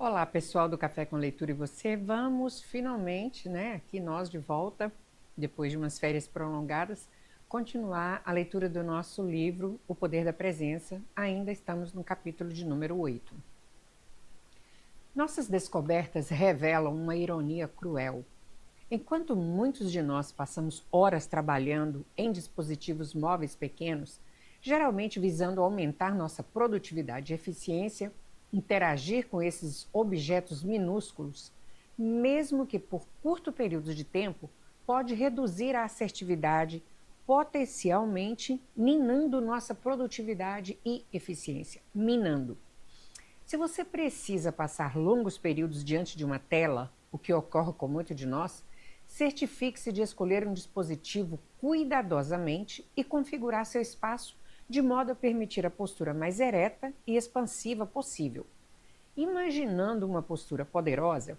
Olá, pessoal do Café com Leitura e você. Vamos finalmente, aqui nós de volta, depois de umas férias prolongadas, continuar a leitura do nosso livro O Poder da Presença. Ainda estamos no capítulo de número 8. Nossas descobertas revelam uma ironia cruel. Enquanto muitos de nós passamos horas trabalhando em dispositivos móveis pequenos, geralmente visando aumentar nossa produtividade e eficiência, interagir com esses objetos minúsculos, mesmo que por curto período de tempo, pode reduzir a assertividade, potencialmente minando nossa produtividade e eficiência. Minando. Se você precisa passar longos períodos diante de uma tela, o que ocorre com muitos de nós, certifique-se de escolher um dispositivo cuidadosamente e configurar seu espaço de modo a permitir a postura mais ereta e expansiva possível. Imaginando uma postura poderosa,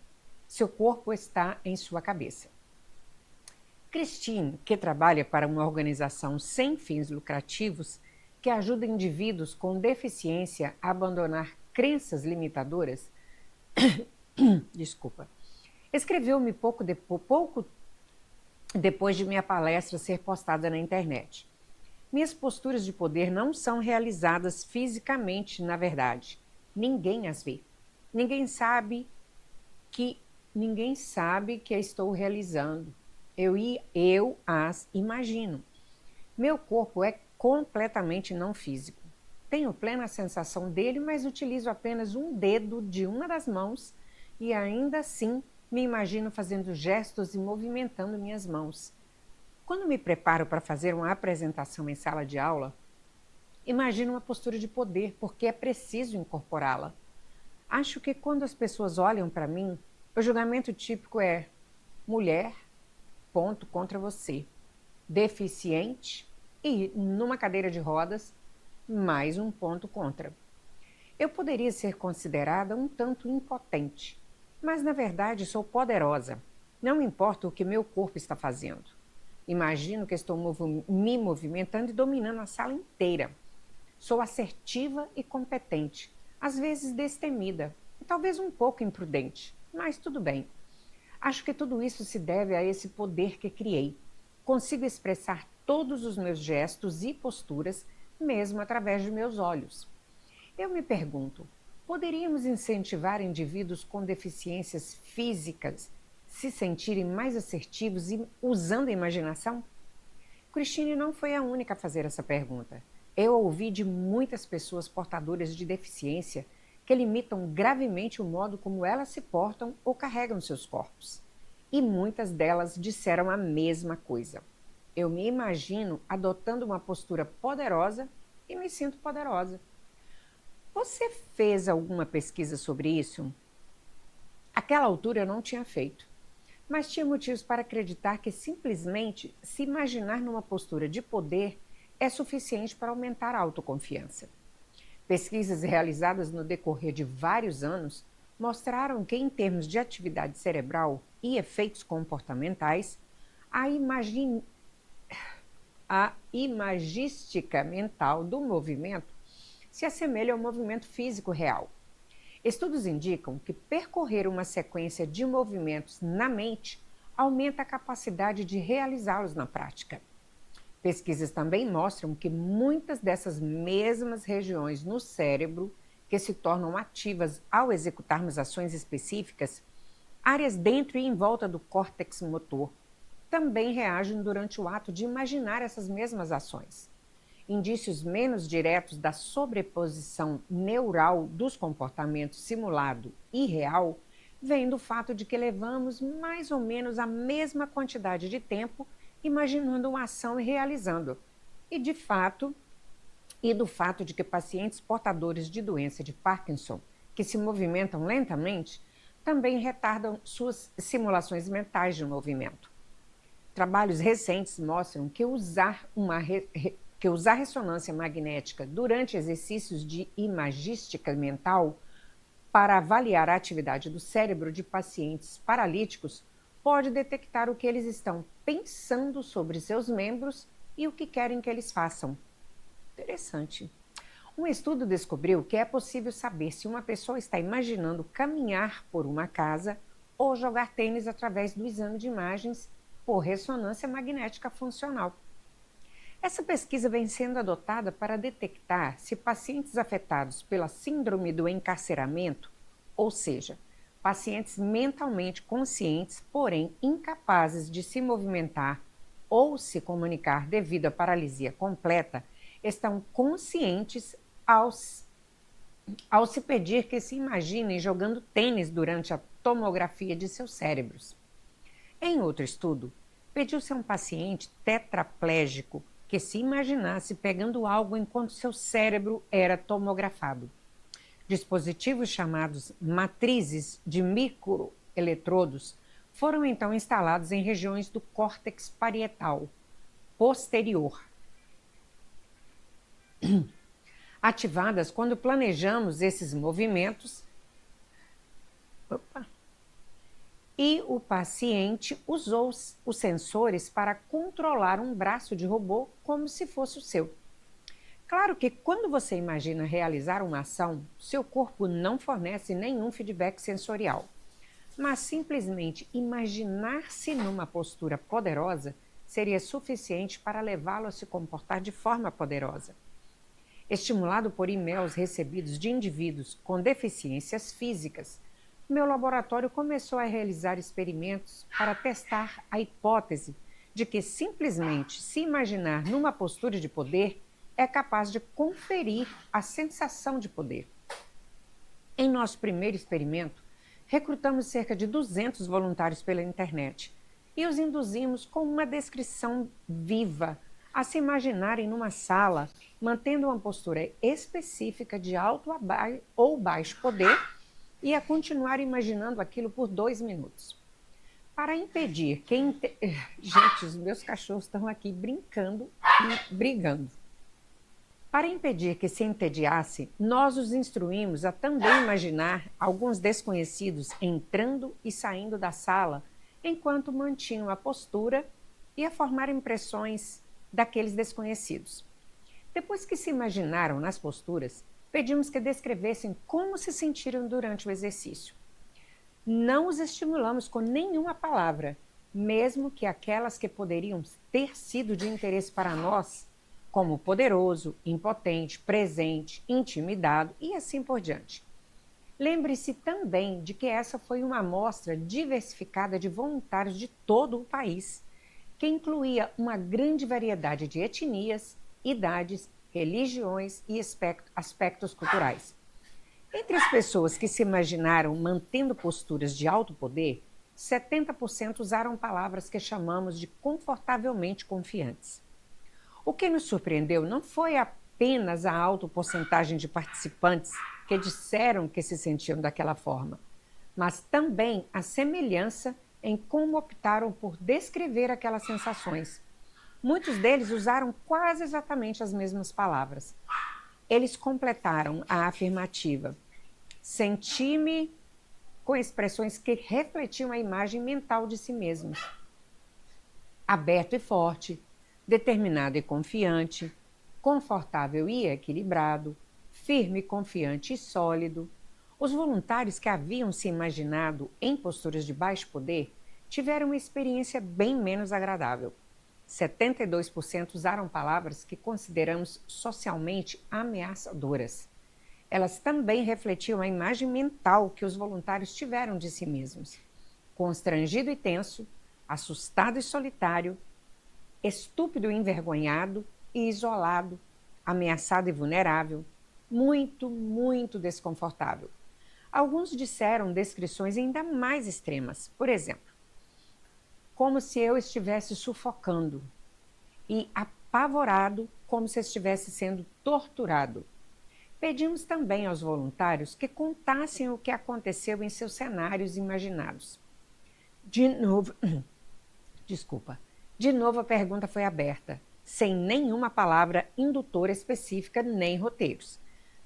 seu corpo está em sua cabeça. Christine, que trabalha para uma organização sem fins lucrativos que ajuda indivíduos com deficiência a abandonar crenças limitadoras, escreveu-me pouco depois de minha palestra ser postada na internet. Minhas posturas de poder não são realizadas fisicamente, na verdade. Ninguém as vê. Ninguém sabe que a estou realizando. Eu as imagino. Meu corpo é completamente não físico. Tenho plena sensação dele, mas utilizo apenas um dedo de uma das mãos e ainda assim me imagino fazendo gestos e movimentando minhas mãos. Quando me preparo para fazer uma apresentação em sala de aula, imagino uma postura de poder, porque é preciso incorporá-la. Acho que quando as pessoas olham para mim, o julgamento típico é: mulher, ponto contra você. Deficiente e numa cadeira de rodas, mais um ponto contra. Eu poderia ser considerada um tanto impotente, mas na verdade sou poderosa. Não importa o que meu corpo está fazendo. Imagino que estou me movimentando e dominando a sala inteira. Sou assertiva e competente, às vezes destemida e talvez um pouco imprudente, mas tudo bem. Acho que tudo isso se deve a esse poder que criei. Consigo expressar todos os meus gestos e posturas, mesmo através de meus olhos. Eu me pergunto, poderíamos incentivar indivíduos com deficiências físicas se sentirem mais assertivos e usando a imaginação? Christine não foi a única a fazer essa pergunta. Eu ouvi de muitas pessoas portadoras de deficiência que limitam gravemente o modo como elas se portam ou carregam seus corpos. E muitas delas disseram a mesma coisa. Eu me imagino adotando uma postura poderosa e me sinto poderosa. Você fez alguma pesquisa sobre isso? Àquela altura eu não tinha feito, mas tinha motivos para acreditar que simplesmente se imaginar numa postura de poder é suficiente para aumentar a autoconfiança. Pesquisas realizadas no decorrer de vários anos mostraram que, em termos de atividade cerebral e efeitos comportamentais, a imagística mental do movimento se assemelha ao movimento físico real. Estudos indicam que percorrer uma sequência de movimentos na mente aumenta a capacidade de realizá-los na prática. Pesquisas também mostram que muitas dessas mesmas regiões no cérebro que se tornam ativas ao executarmos ações específicas, áreas dentro e em volta do córtex motor, também reagem durante o ato de imaginar essas mesmas ações. Indícios menos diretos da sobreposição neural dos comportamentos simulado e real vêm do fato de que levamos mais ou menos a mesma quantidade de tempo imaginando uma ação e realizando. Do fato de que pacientes portadores de doença de Parkinson, que se movimentam lentamente, também retardam suas simulações mentais de movimento. Trabalhos recentes mostram que usar ressonância magnética durante exercícios de imagística mental para avaliar a atividade do cérebro de pacientes paralíticos pode detectar o que eles estão pensando sobre seus membros e o que querem que eles façam. Interessante. Um estudo descobriu que é possível saber se uma pessoa está imaginando caminhar por uma casa ou jogar tênis através do exame de imagens por ressonância magnética funcional. Essa pesquisa vem sendo adotada para detectar se pacientes afetados pela síndrome do encarceramento, ou seja, pacientes mentalmente conscientes, porém incapazes de se movimentar ou se comunicar devido à paralisia completa, estão conscientes ao se pedir que se imaginem jogando tênis durante a tomografia de seus cérebros. Em outro estudo, pediu-se a um paciente tetraplégico que se imaginasse pegando algo enquanto seu cérebro era tomografado. Dispositivos chamados matrizes de microeletrodos foram então instalados em regiões do córtex parietal posterior, ativadas quando planejamos esses movimentos. E o paciente usou os sensores para controlar um braço de robô como se fosse o seu. Claro que quando você imagina realizar uma ação, seu corpo não fornece nenhum feedback sensorial. Mas simplesmente imaginar-se numa postura poderosa seria suficiente para levá-lo a se comportar de forma poderosa. Estimulado por e-mails recebidos de indivíduos com deficiências físicas, meu laboratório começou a realizar experimentos para testar a hipótese de que simplesmente se imaginar numa postura de poder é capaz de conferir a sensação de poder. Em nosso primeiro experimento, recrutamos cerca de 200 voluntários pela internet e os induzimos com uma descrição viva a se imaginarem numa sala, mantendo uma postura específica de alto ou baixo poder e a continuar imaginando aquilo por 2 minutos. Para impedir que... Gente, os meus cachorros estão aqui brincando e brigando. Para impedir que se entediasse, nós os instruímos a também imaginar alguns desconhecidos entrando e saindo da sala, enquanto mantinham a postura e a formar impressões daqueles desconhecidos. Depois que se imaginaram nas posturas, pedimos que descrevessem como se sentiram durante o exercício. Não os estimulamos com nenhuma palavra, mesmo que aquelas que poderiam ter sido de interesse para nós, como poderoso, impotente, presente, intimidado e assim por diante. Lembre-se também de que essa foi uma amostra diversificada de voluntários de todo o país, que incluía uma grande variedade de etnias, idades, religiões e aspectos culturais. Entre as pessoas que se imaginaram mantendo posturas de alto poder, 70% usaram palavras que chamamos de confortavelmente confiantes. O que nos surpreendeu não foi apenas a alta porcentagem de participantes que disseram que se sentiam daquela forma, mas também a semelhança em como optaram por descrever aquelas sensações. Muitos deles usaram quase exatamente as mesmas palavras. Eles completaram a afirmativa: senti-me, com expressões que refletiam a imagem mental de si mesmos. Aberto e forte, determinado e confiante, confortável e equilibrado, firme, confiante e sólido. Os voluntários que haviam se imaginado em posturas de baixo poder tiveram uma experiência bem menos agradável. 72% usaram palavras que consideramos socialmente ameaçadoras. Elas também refletiam a imagem mental que os voluntários tiveram de si mesmos: constrangido e tenso, assustado e solitário, estúpido e envergonhado e isolado, ameaçado e vulnerável, muito, muito desconfortável. Alguns disseram descrições ainda mais extremas. Por exemplo, como se eu estivesse sufocando, e apavorado, como se estivesse sendo torturado. Pedimos também aos voluntários que contassem o que aconteceu em seus cenários imaginados. De novo a pergunta foi aberta, sem nenhuma palavra indutora específica nem roteiros.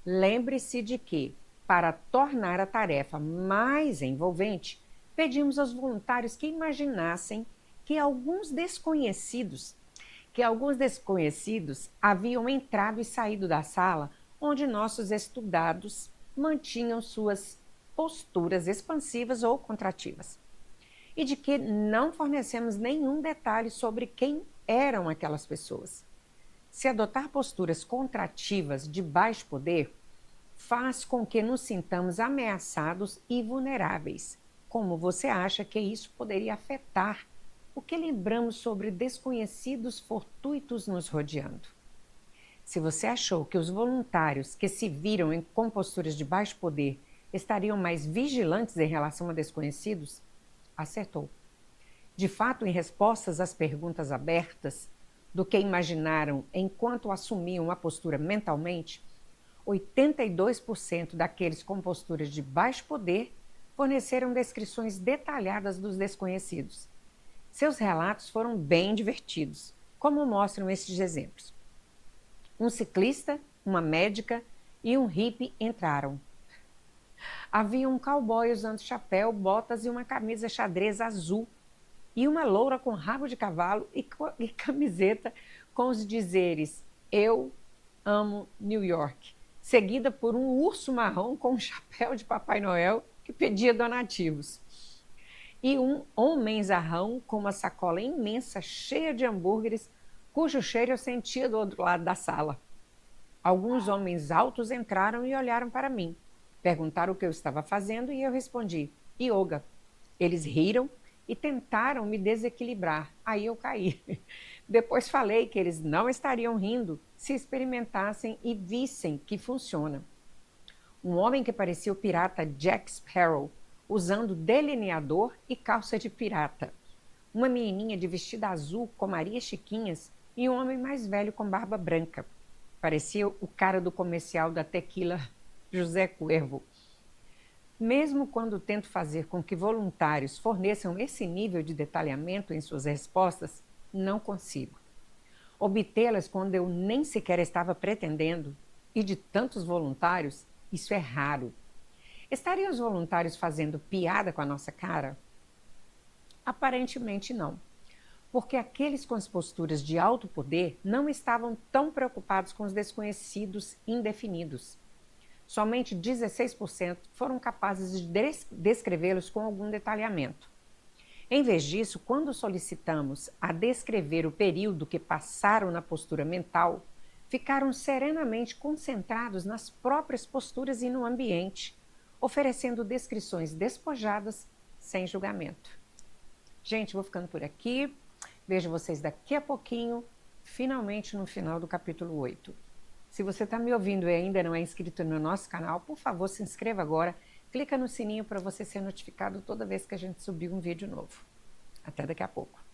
Lembre-se de que, para tornar a tarefa mais envolvente, pedimos aos voluntários que imaginassem que alguns desconhecidos haviam entrado e saído da sala onde nossos estudados mantinham suas posturas expansivas ou contrativas, e de que não fornecemos nenhum detalhe sobre quem eram aquelas pessoas. Se adotar posturas contrativas de baixo poder faz com que nos sintamos ameaçados e vulneráveis. Como você acha que isso poderia afetar o que lembramos sobre desconhecidos fortuitos nos rodeando? Se você achou que os voluntários que se viram com posturas de baixo poder estariam mais vigilantes em relação a desconhecidos, acertou. De fato, em respostas às perguntas abertas do que imaginaram enquanto assumiam a postura mentalmente, 82% daqueles com posturas de baixo poder forneceram descrições detalhadas dos desconhecidos. Seus relatos foram bem divertidos, como mostram estes exemplos. Um ciclista, uma médica e um hippie entraram. Havia um cowboy usando chapéu, botas e uma camisa xadrez azul, e uma loura com rabo de cavalo e camiseta com os dizeres "Eu amo New York", seguida por um urso marrom com um chapéu de Papai Noel que pedia donativos. E um homem zarrão com uma sacola imensa cheia de hambúrgueres, cujo cheiro eu sentia do outro lado da sala. Alguns homens altos entraram e olharam para mim. Perguntaram o que eu estava fazendo e eu respondi: yoga. Eles riram e tentaram me desequilibrar. Aí eu caí. Depois falei que eles não estariam rindo se experimentassem e vissem que funciona. Um homem que parecia o pirata Jack Sparrow, usando delineador e calça de pirata. Uma menininha de vestido azul com Maria Chiquinhas e um homem mais velho com barba branca. Parecia o cara do comercial da tequila José Cuervo. Mesmo quando tento fazer com que voluntários forneçam esse nível de detalhamento em suas respostas, não consigo. Obtê-las quando eu nem sequer estava pretendendo, e de tantos voluntários, isso é raro. Estariam os voluntários fazendo piada com a nossa cara? Aparentemente não, porque aqueles com as posturas de alto poder não estavam tão preocupados com os desconhecidos indefinidos. Somente 16% foram capazes de descrevê-los com algum detalhamento. Em vez disso, quando solicitamos a descrever o período que passaram na postura mental, ficaram serenamente concentrados nas próprias posturas e no ambiente, oferecendo descrições despojadas, sem julgamento. Gente, vou ficando por aqui. Vejo vocês daqui a pouquinho, finalmente no final do capítulo 8. Se você está me ouvindo e ainda não é inscrito no nosso canal, por favor, se inscreva agora. Clica no sininho para você ser notificado toda vez que a gente subir um vídeo novo. Até daqui a pouco.